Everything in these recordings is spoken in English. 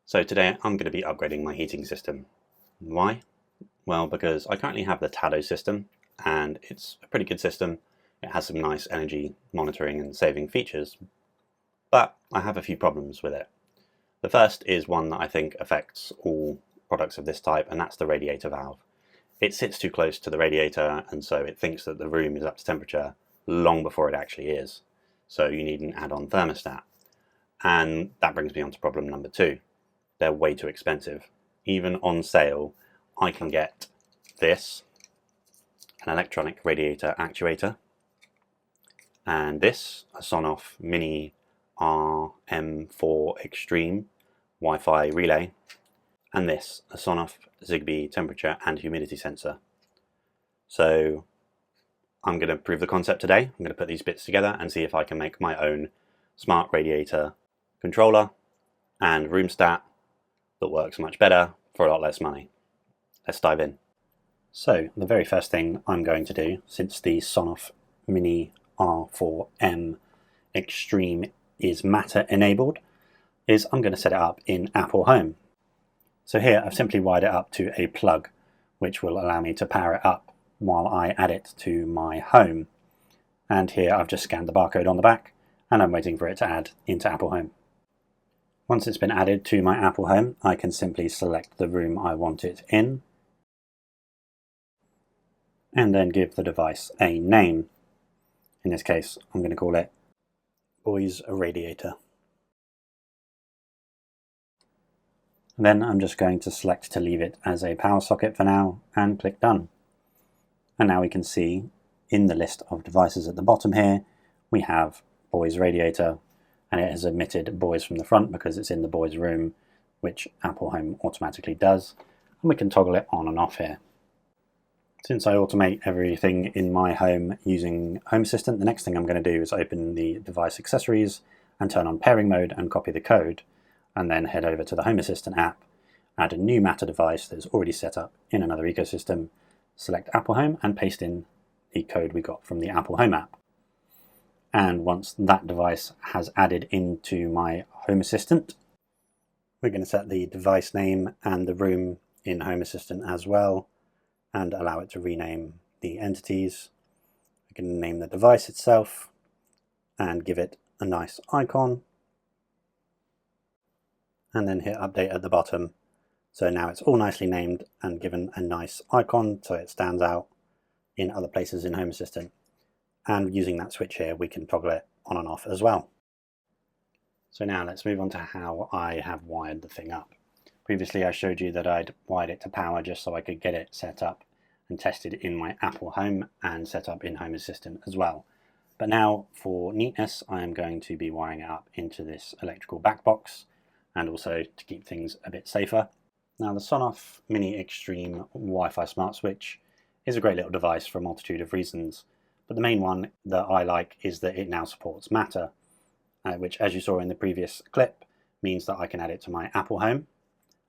So today I'm going to be upgrading my heating system. Why? Well, because I currently have the Tado system and it's a pretty good system. It has some nice energy monitoring and saving features, but I have a few problems with it. The first is one that I think affects all products of this type, and that's the radiator valve. It sits too close to the radiator, and so it thinks that the room is up to temperature long before it actually is. So you need an add-on thermostat. And that brings me on to problem number two. They're way too expensive. Even on sale, I can get this, an electronic radiator actuator, and this, a Sonoff MINIR4M Extreme Wi-Fi relay, and this, a Sonoff Zigbee temperature and humidity sensor. So I'm going to prove the concept today. I'm going to put these bits together and see if I can make my own smart radiator controller and room stat that works much better for a lot less money. Let's dive in. So the very first thing I'm going to do, since the Sonoff MINIR4M Extreme is Matter enabled, is I'm going to set it up in Apple Home. So here I've simply wired it up to a plug, which will allow me to power it up while I add it to my home. And here I've just scanned the barcode on the back and I'm waiting for it to add into Apple Home. Once it's been added to my Apple Home, I can simply select the room I want it in and then give the device a name. In this case, I'm going to call it Boys Radiator. And then I'm just going to select to leave it as a power socket for now and click Done. And now we can see in the list of devices at the bottom here, we have Boys Radiator, and it has omitted boys from the front because it's in the boys room, which Apple Home automatically does, and we can toggle it on and off here. Since I automate everything in my home using Home Assistant, the next thing I'm going to do is open the device accessories and turn on pairing mode and copy the code, and then head over to the Home Assistant app, add a new Matter device that is already set up in another ecosystem, select Apple Home and paste in the code we got from the Apple Home app. And once that device has added into my Home Assistant, we're going to set the device name and the room in Home Assistant as well, and allow it to rename the entities. We can name the device itself and give it a nice icon, and then hit update at the bottom. So now it's all nicely named and given a nice icon so it stands out in other places in Home Assistant. And using that switch here, we can toggle it on and off as well. So now let's move on to how I have wired the thing up. Previously I showed you that I'd wired it to power just so I could get it set up and tested in my Apple Home and set up in Home Assistant as well. But now for neatness, I am going to be wiring it up into this electrical back box, and also to keep things a bit safer. Now the Sonoff Mini Extreme Wi-Fi Smart Switch is a great little device for a multitude of reasons. But the main one that I like is that it now supports Matter, which, as you saw in the previous clip, means that I can add it to my Apple Home,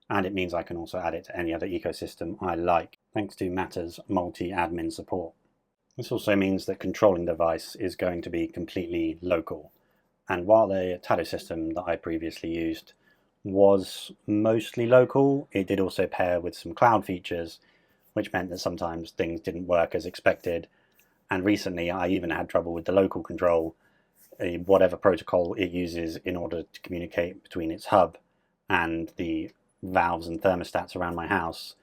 and it means I can also add it to any other ecosystem I like, thanks to Matter's multi-admin support. This also means that controlling the device is going to be completely local, and while the Tado system that I previously used was mostly local, it did also pair with some cloud features, which meant that sometimes things didn't work as expected. And recently I even had trouble with the local control, whatever protocol it uses in order to communicate between its hub and the valves and thermostats around my house,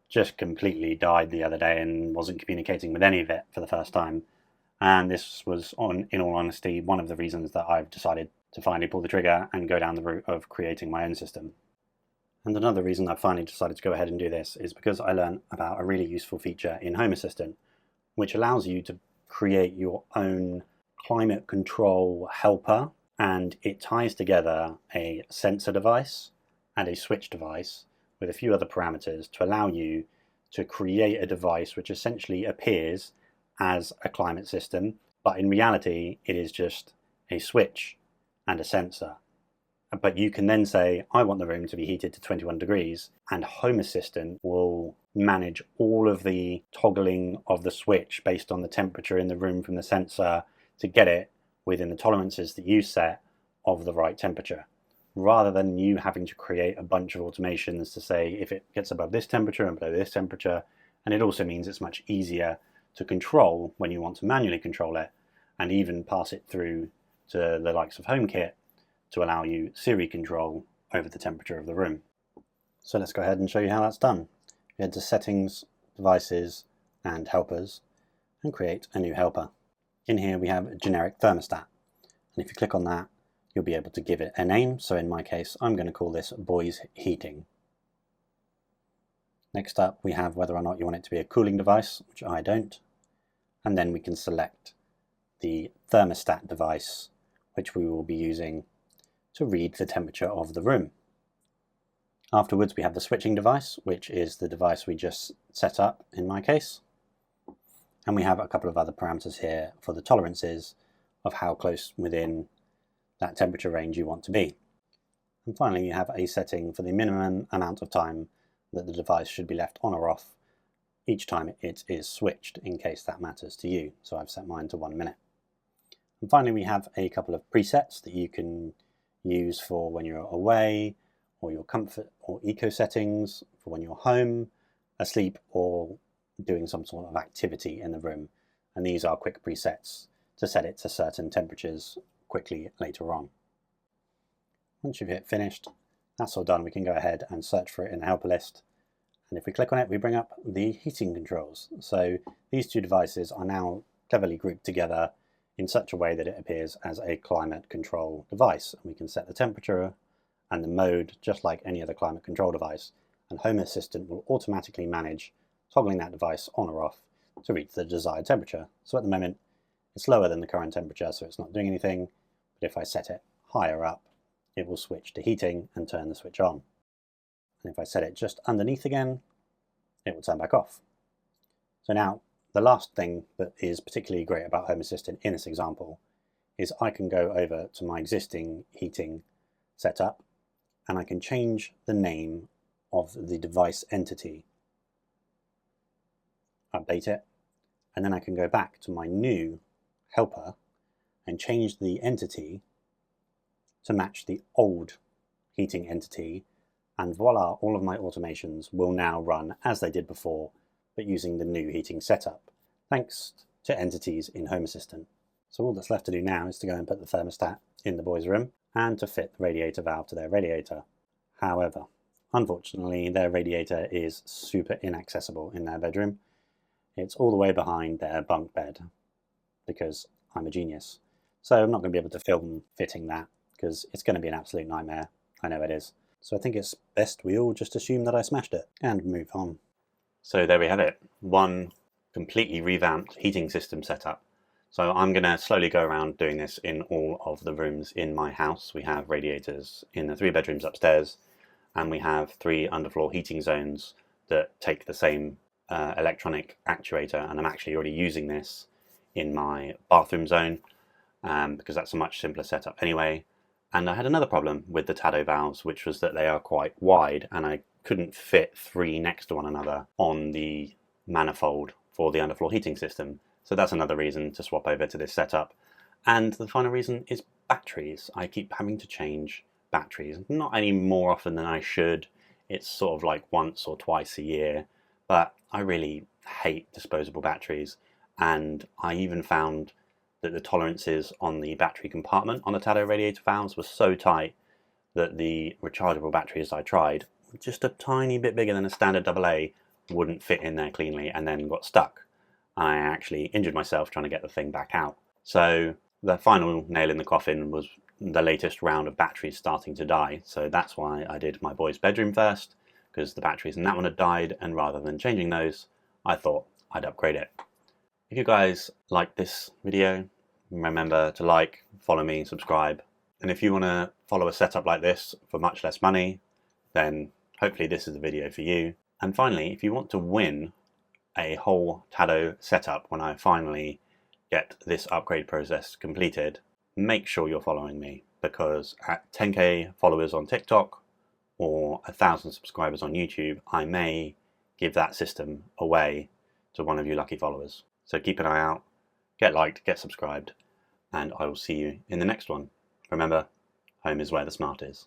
just completely died the other day and wasn't communicating with any of it for the first time. And this was, in all honesty, one of the reasons that I've decided to finally pull the trigger and go down the route of creating my own system. And another reason I finally decided to go ahead and do this is because I learned about a really useful feature in Home Assistant, which allows you to create your own climate control helper, and it ties together a sensor device and a switch device with a few other parameters to allow you to create a device which essentially appears as a climate system, but in reality it is just a switch and a sensor. But you can then say, I want the room to be heated to 21 degrees, and Home Assistant will manage all of the toggling of the switch based on the temperature in the room from the sensor to get it within the tolerances that you set of the right temperature. rather than you having to create a bunch of automations to say if it gets above this temperature and below this temperature. And it also means it's much easier to control when you want to manually control it, and even pass it through to the likes of HomeKit to allow you Siri control over the temperature of the room. So let's go ahead and show you how that's done. You head to Settings, Devices, and Helpers, and create a new helper. In here we have a generic thermostat, and if you click on that, you'll be able to give it a name. So in my case, I'm going to call this Boys Heating. Next up, we have whether or not you want it to be a cooling device, which I don't, and then we can select the thermostat device, which we will be using to read the temperature of the room. Afterwards, we have the switching device, which is the device we just set up in my case. And we have a couple of other parameters here for the tolerances of how close within that temperature range you want to be. And finally, you have a setting for the minimum amount of time that the device should be left on or off each time it is switched, in case that matters to you. So I've set mine to 1 minute. And finally, we have a couple of presets that you can use for when you're away, or your comfort or eco settings for when you're home, asleep, or doing some sort of activity in the room. And these are quick presets to set it to certain temperatures quickly later on. Once you've hit finished, that's all done. We can go ahead and search for it in the helper list. And if we click on it, we bring up the heating controls. So these two devices are now cleverly grouped together in such a way that it appears as a climate control device. And we can set the temperature and the mode just like any other climate control device. And Home Assistant will automatically manage toggling that device on or off to reach the desired temperature. So at the moment, it's lower than the current temperature, so it's not doing anything. But if I set it higher up, it will switch to heating and turn the switch on. And if I set it just underneath again, it will turn back off. So now, the last thing that is particularly great about Home Assistant in this example is I can go over to my existing heating setup and I can change the name of the device entity, update it, and then I can go back to my new helper and change the entity to match the old heating entity, and voila, all of my automations will now run as they did before, but using the new heating setup, thanks to entities in Home Assistant. So all that's left to do now is to go and put the thermostat in the boys' room and to fit the radiator valve to their radiator. However, unfortunately, their radiator is super inaccessible in their bedroom. It's all the way behind their bunk bed because I'm a genius. So I'm not going to be able to film fitting that because it's going to be an absolute nightmare. I know it is. So I think it's best we all just assume that I smashed it and move on. So there we have it. One completely revamped heating system setup. So I'm going to slowly go around doing this in all of the rooms in my house. We have radiators in the 3 bedrooms upstairs, and we have 3 underfloor heating zones that take the same electronic actuator, and I'm actually already using this in my bathroom zone because that's a much simpler setup anyway. And I had another problem with the Tado valves, which was that they are quite wide and I couldn't fit 3 next to one another on the manifold for the underfloor heating system. So that's another reason to swap over to this setup. And the final reason is batteries. I keep having to change batteries, not any more often than I should. It's sort of like once or twice a year, but I really hate disposable batteries. And I even found that the tolerances on the battery compartment on the Tado radiator valves were so tight that the rechargeable batteries I tried, just a tiny bit bigger than a standard AA, wouldn't fit in there cleanly and then got stuck. I actually injured myself trying to get the thing back out. So the final nail in the coffin was the latest round of batteries starting to die. So that's why I did my boy's bedroom first, because the batteries in that one had died, and rather than changing those, I thought I'd upgrade it. If you guys like this video, remember to like, follow me, subscribe. And if you want to follow a setup like this for much less money, then hopefully this is the video for you. And finally, if you want to win a whole Tado setup when I finally get this upgrade process completed, make sure you're following me, because at 10k followers on TikTok or 1,000 subscribers on YouTube, I may give that system away to one of you lucky followers. So keep an eye out, get liked, get subscribed, and I will see you in the next one. Remember, home is where the smart is.